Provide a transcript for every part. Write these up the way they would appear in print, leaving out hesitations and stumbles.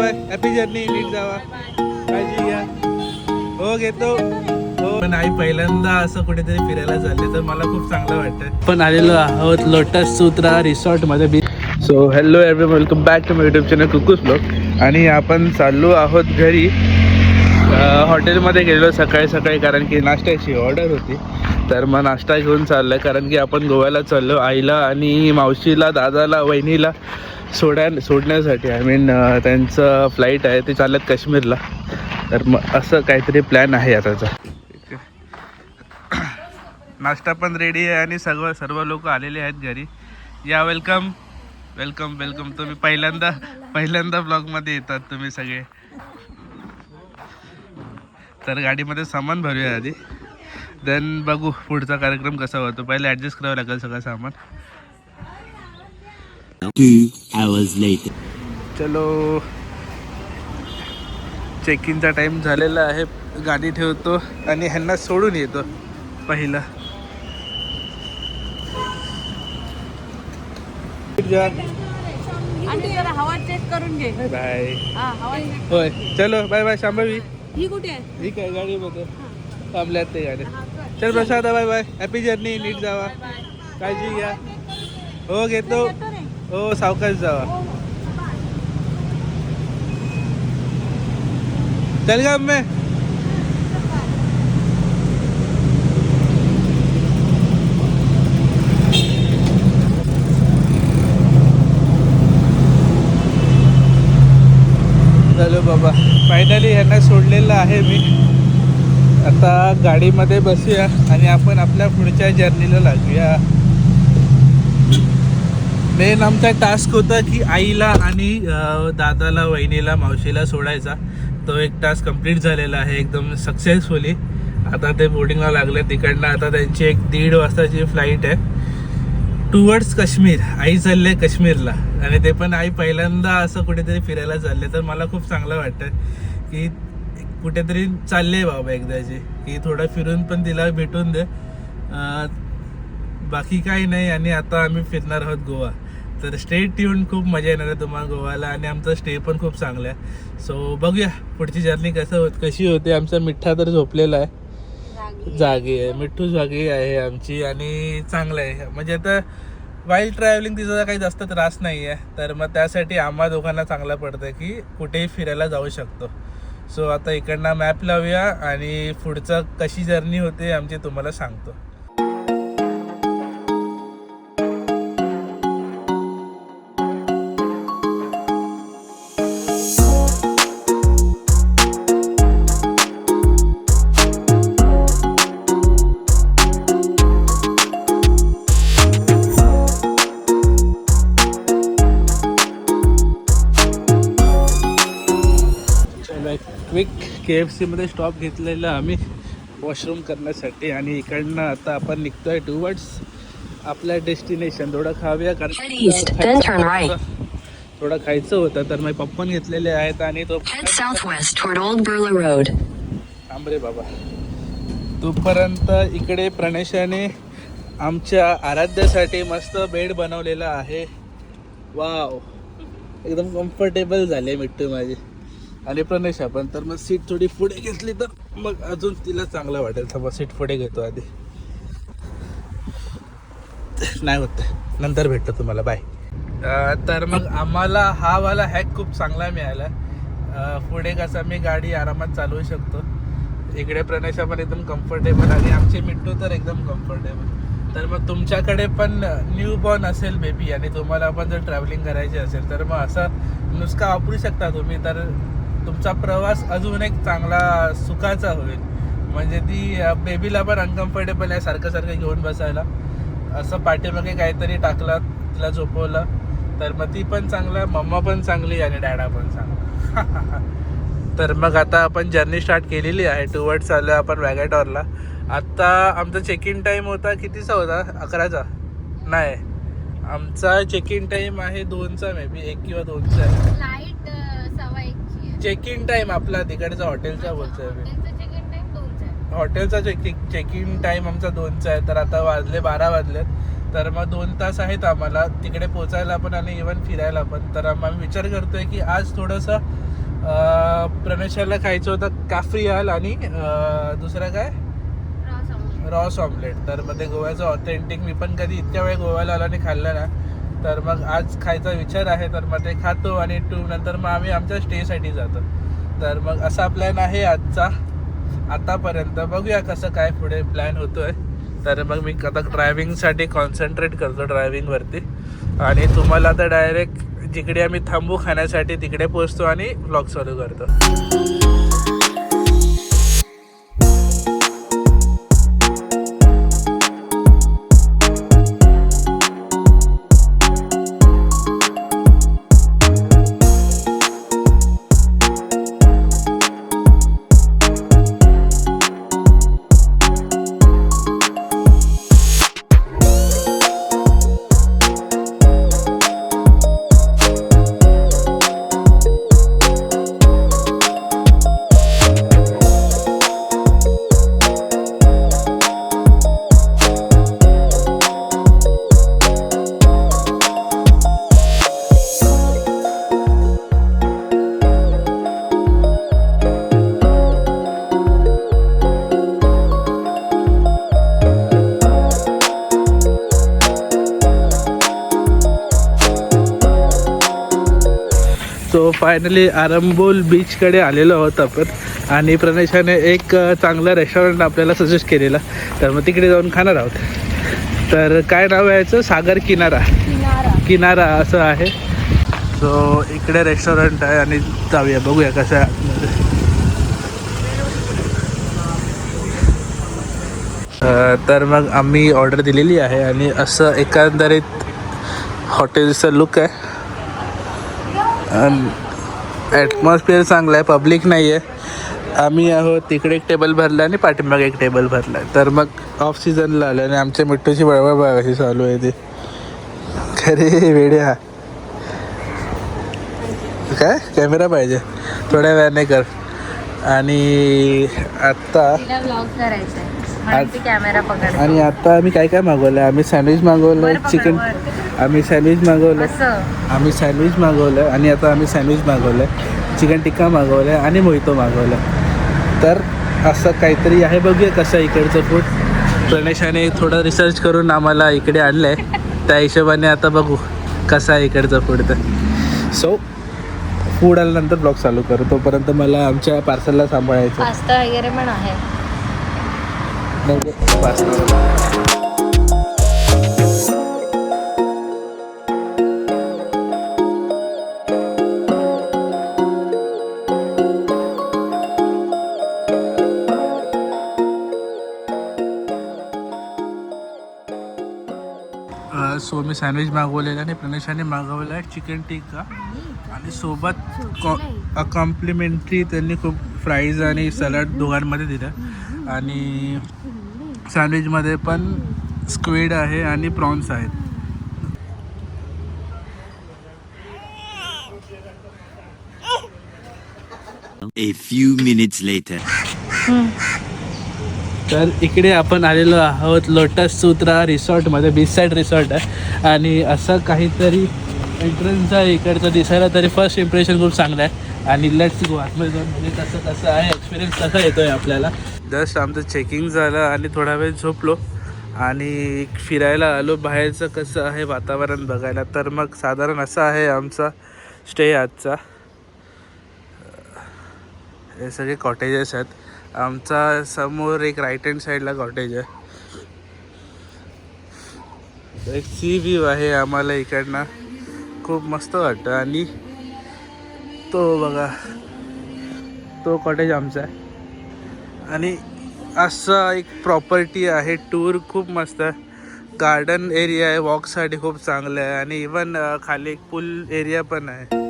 Bye, happy journey, नीट जावा, काळजी घ्या. हो घेतो हो. पण आई पहिल्यांदा असं कुठेतरी फिरायला चालले तर मला खूप चांगलं वाटतं. पण आलेलो आहोत लोटस सूत्रा रिसॉर्ट मध्ये beach. So hello everyone, welcome back to my YouTube channel Kukus blog. आणि आपण चाललो आहोत घरी. हॉटेलमध्ये गेलेलो सकाळी सकाळी कारण की नाश्त्याची ऑर्डर होती. तर मग नाश्ता घेऊन चाललो आहे कारण की आपण गोव्याला चाललो आईला आणि मावशीला, दादाला, वहिनीला सोडण्यासाठी. आय मीन त्यांचं फ्लाईट आहे, ते चालत काश्मीरला. तर मग असं काहीतरी प्लॅन आहे आताचा. नाश्ता पण रेडी आहे आणि सर्व लोक आलेले आहेत घरी. या वेलकम वेलकम वेलकम. तुम्ही पहिल्यांदा ब्लॉगमध्ये येतात तुम्ही सगळे. तर गाडीमध्ये सामान भरूया आधी, देन बघू पुढचा कार्यक्रम कसा होतो. पहिले ॲडजस्ट करावं लागेल सगळं सामान. 2 hours later. चलो, चेक इनचा टाईम झालेला आहे. गाडी ठेवतो आणि ह्यांना सोडून येतो पहिलं. हवा चेक करून घे. बाय. हवा चेक. होय, चलो बाय बाय. शांभवी ही कुठे आहे? ठीक आहे, गाडीमध्ये थांबल्यात ते गाडी. चल प्रसाद, बाय बाय, हॅपी जर्नी, नीट जावा, काळजी घ्या. हो घेतो हो, सावकाश जावा. चल गा मैं. चलो बाबा, फायनली ह्यांना सोडलेलं आहे मी. आता गाडीमध्ये बसूया आणि आपण आपल्या पुढच्या जर्नीला लागूया. मेन आमचा टास्क होता की आईला आणि दादाला, वहिनीला, मावशीला सोडायचा. तो एक टास्क कंप्लीट झालेला आहे एकदम सक्सेसफुली. आता ते बोर्डिंगला लागले तिकडनं. आता त्यांची 1-1.5 वाजताची फ्लाईट आहे टुवर्ड्स काश्मीर. आई चालले काश्मीरला आणि ते पण आई पहिल्यांदा असं कुठेतरी फिरायला चालले. तर मला खूप चांगलं वाटतं की कुठेतरी चालले बाबा एकदाची, की थोडं फिरून पण तिला भेटून दे. बाकी काही नाही. आणि आता आम्ही फिरणार आहोत गोवा. तर स्टे ट्यून, खूप मजा येणार आहे तुम्हाला गोव्याला. आणि आमचा स्टे पण खूप चांगला आहे. सो बघूया पुढची जर्नी कशी होते. आमचा मिठ्ठा तर झोपलेला आहे, जागी आहे. मिठ्ठू जागी आहे आमची आणि चांगलं आहे. म्हणजे आता वाईल्ड ट्रॅव्हलिंग तिचा काही जास्त त्रास नाही आहे. तर मग त्यासाठी आम्हा दोघांना चांगलं पडतं की कुठेही फिरायला जाऊ शकतो. सो आता इकडनं मॅप लावूया आणि पुढचं कशी जर्नी होते आमची तुम्हाला सांगतो. क्विक KFC मध्ये स्टॉप घेतलेला आम्ही वॉशरूम करण्यासाठी. आणि इकडनं आता आपण निघतोय टुवर्ड्स आपल्या डेस्टिनेशन. थोडं खाऊया कारण थोडं खायचं होतं. तर मी पॉपकॉर्न घेतलेले आहेत आणि तो थांबरे बाबा. तोपर्यंत इकडे प्रणेशाने आमच्या आराध्यासाठी मस्त बेड बनवलेला आहे. वाव, एकदम कम्फर्टेबल झाले मिठ्ठू माझी आणि प्रणेशा पण. तर मग सीट थोडी पुढे घेतली तर मग अजून तिला चांगलं वाटेल. तर मग सीट पुढे घेतो आधी. नाही होत, नंतर भेटतो तुम्हाला, बाय. तर मग आम्हाला हा वाला हॅक खूप चांगला मिळाला. पुढे कसं मी गाडी आरामात चालवू शकतो. इकडे प्रणेशा पण एकदम कम्फर्टेबल आणि आमचे मिठ्ठू तर एकदम कम्फर्टेबल. तर मग तुमच्याकडे पण न्यू बॉर्न असेल बेबी आणि तुम्हाला पण जर ट्रॅव्हलिंग करायची असेल तर मग असं नुसका वापरू शकता तुम्ही. तर तुमचा प्रवास अजून एक चांगला सुखाचा होईल. म्हणजे ती बेबीला पण अनकम्फर्टेबल आहे सारखं घेऊन बसायला. असं पाठीमागे काहीतरी टाकलं, तिला झोपवलं तर मग ती पण चांगलं, मम्मा पण चांगली आणि डॅडा पण चांगला. तर मग आता आपण जर्नी स्टार्ट केलेली आहे. टुवर्ड्स चाललो आपण वॅगेटॉरला. आत्ता आमचा चेक इन टाईम होता कितीचा होता? 11चा नाही, आमचा चेक इन टाईम आहे 2चा, मे बी 1 किंवा 2चा आहे. फ्लाईट 1:15 चेक इन टाईम आपला तिकडचा हॉटेलचा बोलतोय मी. हॉटेलचा चेक इन टाईम आमचा 2चा आहे. तर आता वाजले 12 वाजलेत. तर मग 2 तास आहेत आम्हाला तिकडे पोचायला पण आणि इव्हन फिरायला पण. तर आम्ही विचार करतोय की आज थोडंसं प्रणेशाला खायचं होतं काफ्रियाल आणि दुसरं काय रॉस ऑमलेट. तर मग ते गोव्याचं ऑथेंटिक मी पण कधी इतक्या वेळ गोव्याला आलो आणि खाल्लं ना, तर मग आज खायचा विचार आहे. तर मग ते खातो आणि नंतर मग आम्ही आमच्या स्टेसाठी जातो. तर मग असा प्लॅन आहे आजचा आतापर्यंत. बघूया कसं काय पुढे प्लॅन होतोय. तर मग मी आता ड्रायव्हिंगसाठी कॉन्सन्ट्रेट करतो ड्रायव्हिंगवरती आणि तुम्हाला आता डायरेक्ट जिकडे आम्ही थांबू खाण्यासाठी तिकडे पोहोचतो आणि व्लॉग चालू करतो. सो फायनली आरंबोल बीचकडे आलेलो आहोत आपण आणि प्रणेशाने एक चांगलं रेस्टॉरंट आपल्याला सजेस्ट केलेला. तर मग तिकडे जाऊन खाणार आहोत. तर काय नाव आहे याचं? सागर किनारा असं आहे. सो इकडे रेस्टॉरंट आहे आणि जाऊया बघूया कसं आहे आतमध्ये. तर मग आम्ही ऑर्डर दिलेली आहे आणि असं एकंदरीत हॉटेलचं लुक आहे. ॲटमॉस्फिअर चांगलं आहे, पब्लिक नाही आहे. आम्ही आहोत तिकडे एक टेबल भरला आणि पाठीमागे एक टेबल भरला. तर मग ऑफ सीझनला आलं आणि आमच्या मिठ्ठूची बळबळ बघायची चालू आहे ती. खरे वेड्या काय कॅमेरा पाहिजे थोड्या वेळाने कर. आणि आत्ता कॅमेरा पकड. आणि आता आम्ही काय काय मागवलं आहे? आम्ही सँडविच मागवलं आहे, चिकन आम्ही सँडविच मागवलं आणि आता आम्ही सँडविच मागवलं आहे, चिकन टिक्का मागवलं आहे आणि मोहितो मागवलं आहे. तर असं काहीतरी आहे. बघूया कसं इकडचं फूड. प्रणेशाने थोडं रिसर्च करून आम्हाला इकडे आणलं आहे. त्या हिशोबाने आता बघू कसं आहे इकडचं फूड. तर सो फूड आल्यानंतर ब्लॉग चालू करू. तोपर्यंत मला आमच्या पार्सलला सांभाळायचं. पास्ता वगैरे पण आहे. पास्ता सो मी सँडविच मागवलेलं आणि प्रणेशाने मागवलं आहे चिकन टिक्का आणि सोबत कॉम्प्लिमेंटरी त्यांनी खूप फ्राईज आणि सलाड दोघांमध्ये दिलं. आणि सँडविचमध्ये पण स्क्विड आहे आणि प्रॉन्स आहेत. A few minutes later. तर इकडे आपण आलेलो आहोत लोटस सूत्रा रिसॉर्टमध्ये. बीच साईड रिसॉर्ट आहे आणि असं काहीतरी एंट्रन्स आहे इकडचं. दिसायला तरी फर्स्ट इम्प्रेशन खूप चांगलं आहे. आणि लेट्स गो आतमध्ये जाऊन म्हणजे कसं आहे एक्सपिरियन्स कसा येतो आहे आपल्याला. जस्ट आमचं चेकिंग झालं आणि थोडा वेळ झोपलो आणि फिरायला आलो. बाहेरचं कसं आहे वातावरण बघायला. तर मग साधारण असा आहे आमचा स्टे आजचा. हे सगळे कॉटेजेस आहेत. आमचा समोर एक राईट हँड साईडला कॉटेज आहे. एक सी व्ह्यू आहे आम्हाला इकडनं. खूप मस्त वाटतं. आणि तो बघा तो कॉटेज आमचा आहे. आणि असा एक प्रॉपर्टी आहे. टूर खूप मस्त आहे. गार्डन एरिया आहे, वॉकसाठी खूप चांगलं आहे. आणि इवन खाली एक पूल एरिया पण आहे.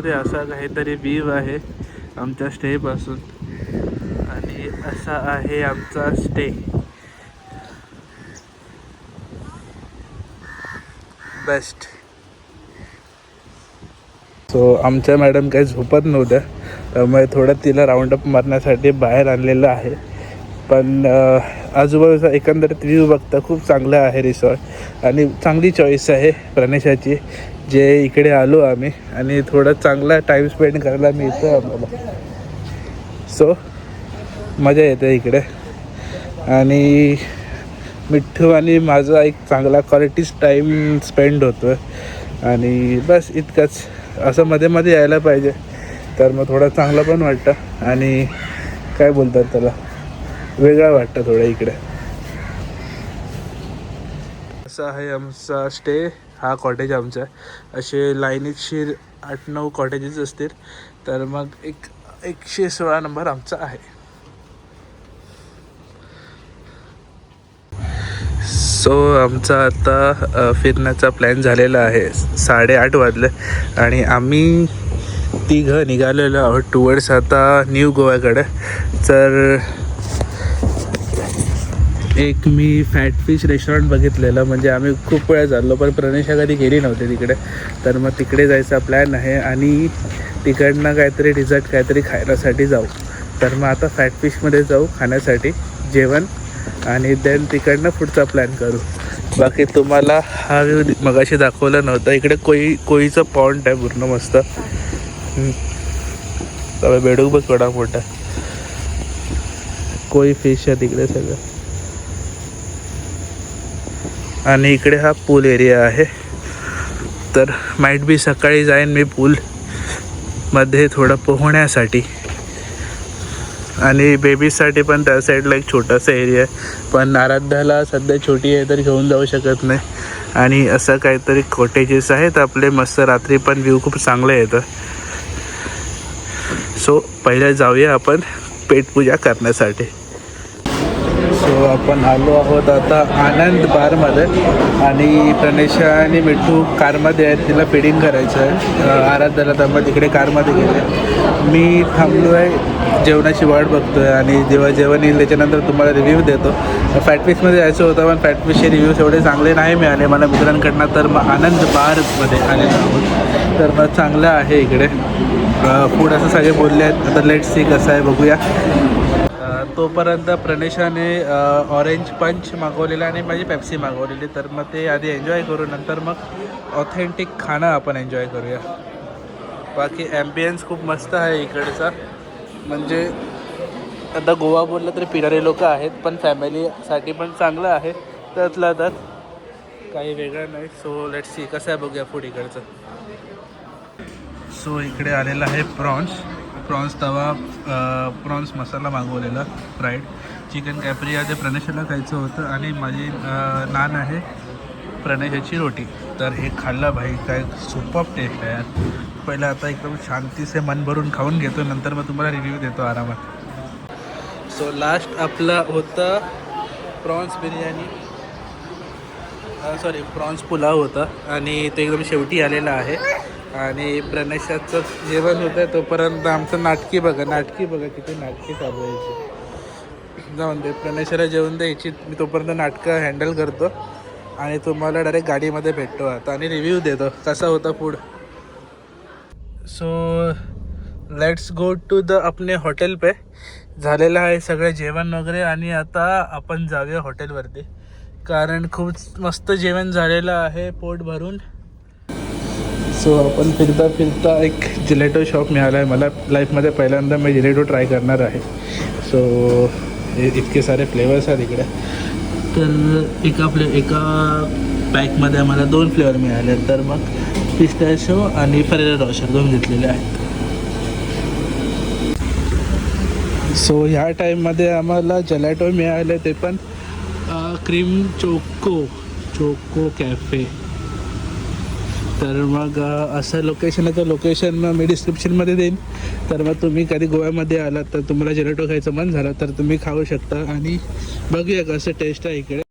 समोरमध्ये असा काहीतरी व्ह्यू आहे आमच्या स्टेपासून आणि असा आहे आमचा स्टे. बेस्ट. सो आमच्या मॅडम काही झोपत नव्हत्या, त्यामुळे थोडं तिला राऊंडअप मारण्यासाठी बाहेर आणलेलं आहे. पण आजूबाजूचा एकंदरीत व्ह्यू बघता खूप चांगला आहे रिसॉर्ट आणि चांगली चॉईस आहे प्रणेशाची. जे इकडे आलो आम्ही आणि थोडं चांगला टाईम स्पेंड करायला मिळतं आम्हाला. सो मजा येते इकडे आणि मिठ्ठू आणि माझा एक चांगला क्वालिटीज टाईम स्पेंड होतो आणि बस इतकंच. असं मध्ये मध्ये यायला पाहिजे तर मग थोडं चांगलं पण वाटतं आणि काय बोलतात त्याला, वेगळं वाटतं थोडं इकडे. असं आहे आमचा स्टे. हा कॉटेज आमचा आहे. असे लाईनीतशीर 8-9 कॉटेजेस असतील, तर मग 116 नंबर आमचा आहे. सो आमचा आता फिरण्याचा प्लॅन झालेला आहे. 8:30 वाजले आणि आम्ही तिघं निघालेलो आहोत टुवर्ड्स आता न्यू गोव्याकडे. तर एक मी फॅट फिश रेस्टॉरंट बघितलेलं, म्हणजे आम्ही खूप वेळा चाललो पण प्रणेशा कधी गेली नव्हती तिकडे, तर मग तिकडे जायचा प्लॅन आहे आणि तिकडनं काहीतरी डिझर्ट काहीतरी खाण्यासाठी जाऊ. तर मग आता फॅट फिशमध्ये जाऊ खाण्यासाठी जेवण आणि देन तिकडनं पुढचा प्लॅन करू. बाकी तुम्हाला हा व्ह्यू मगाशी दाखवला नव्हता. इकडे कोळीचं पॉइंट आहे पूर्ण मस्त. तर बेडूक बघ थोडा मोठा कोळी फिश आहे तिकडे सगळं. आणि इकडे हा पूल एरिया आहे. तर माईट बी सकाळी जाईन मी पूलमध्ये थोडं पोहण्यासाठी आणि बेबीजसाठी पण त्या साईडला एक छोटासा एरिया आहे. पण आराध्याला सध्या छोटी आहे तर घेऊन जाऊ शकत नाही. आणि असं काहीतरी कॉटेजेस आहेत आपले मस्त. रात्री पण व्ह्यू खूप चांगलं येतं. सो पहिले जाऊया आपण पेटपूजा करण्यासाठी. सो आपण आलो आहोत आता आनंद बारमध्ये आणि प्रणेशा आणि मिठू कारमध्ये आहेत. तिला फिडिंग करायचं आहे आराध्याला, त्यामुळे तिकडे कारमध्ये गेले. मी थांबलो आहे, जेवणाची वाट बघतो आहे आणि जेव्हा जेवण येईल त्याच्यानंतर तुम्हाला रिव्ह्यू देतो. फॅटफिशमध्ये जायचं होतं पण फॅटफिशचे रिव्ह्यूज एवढे चांगले नाही मिळाले मला मित्रांकडनं, तर मग आनंद बारमध्ये आलेलो आहोत. तर मग चांगलं आहे इकडे फूड असं सगळे बोलले आहेत. आता लेट सी कसं आहे बघूया. तोपर्यंत प्रणेशाने ऑरेंज पंच मागवलेला आणि माझी पेप्सी मागवलेली, तर मग ते आधी एन्जॉय करू, नंतर मग ऑथेंटिक खाणं आपण एन्जॉय करूया. बाकी ॲम्बियन्स खूप मस्त आहे इकडचा. म्हणजे आता गोवा बोललं तरी पिणारे लोक आहेत, पण फॅमिलीसाठी पण चांगलं आहे. त्यातला त्यात काही वेगळं नाही. सो लेट्स सी कसं आहे बघूया फूड इकडचं. सो इकडे आलेला आहे प्रॉन्स तवा, प्रॉन्स मसाला मागवलेला फ्राईड, चिकन कॅप्रिया जे प्रणेशाला खायचं होतं आणि माझी नान आहे, प्रणेशाची रोटी. तर हे खाल्लं भाई, काय सुपर टेस्ट आहे यार. पहिलं आता एकदम शांतीचे मन भरून खाऊन घेतो, नंतर मग तुम्हाला रिव्ह्यू देतो आरामात. सो लास्ट आपलं होतं prawns biryani, sorry prawns pulao होता आणि ते एकदम शेवटी आलेलं आहे. आणि प्रणेशाचं जेवण होतं तोपर्यंत आमचं नाटकी बघा किती नाटकी चालू यायची. जाऊन दे, प्रणेशाला जेवण द्यायची, मी तोपर्यंत नाटकं हँडल करतो आणि तुम्हाला डायरेक्ट गाडीमध्ये भेटतो आता आणि रिव्ह्यू देतो कसा होता food. So let's go to the अपने हॉटेल पे. झालेलं आहे सगळं जेवण वगैरे आणि आता आपण जाऊया हॉटेलवरती, कारण खूप मस्त जेवण झालेलं आहे पोट भरून. सो आपण फिरता फिरता एक जिलेटो शॉप मिळाला आहे मला. लाईफमध्ये पहिल्यांदा मी जिलेटो ट्राय करणार आहे. सो इतके सारे फ्लेवर्स आहेत इकडे. तर एका पॅकमध्ये आम्हाला 2 फ्लेवर मिळाले, तर मग पिस्ताशिओ आणि फेरेरो रोशर 2 घेतलेले आहेत. सो ह्या टाईममध्ये आम्हाला जलॅटो मिळाले, ते पण क्रीम चोको कॅफे. तर मग असं लोकेशन आहे, तर लोकेशन मग मी डिस्क्रिप्शनमध्ये देईन. तर मग तुम्ही कधी गोव्यामध्ये आलात तर तुम्हाला जिलेटो खायचं मन झालं तर तुम्ही खाऊ शकता आणि बघूया कसं टेस्ट आहे इकडे.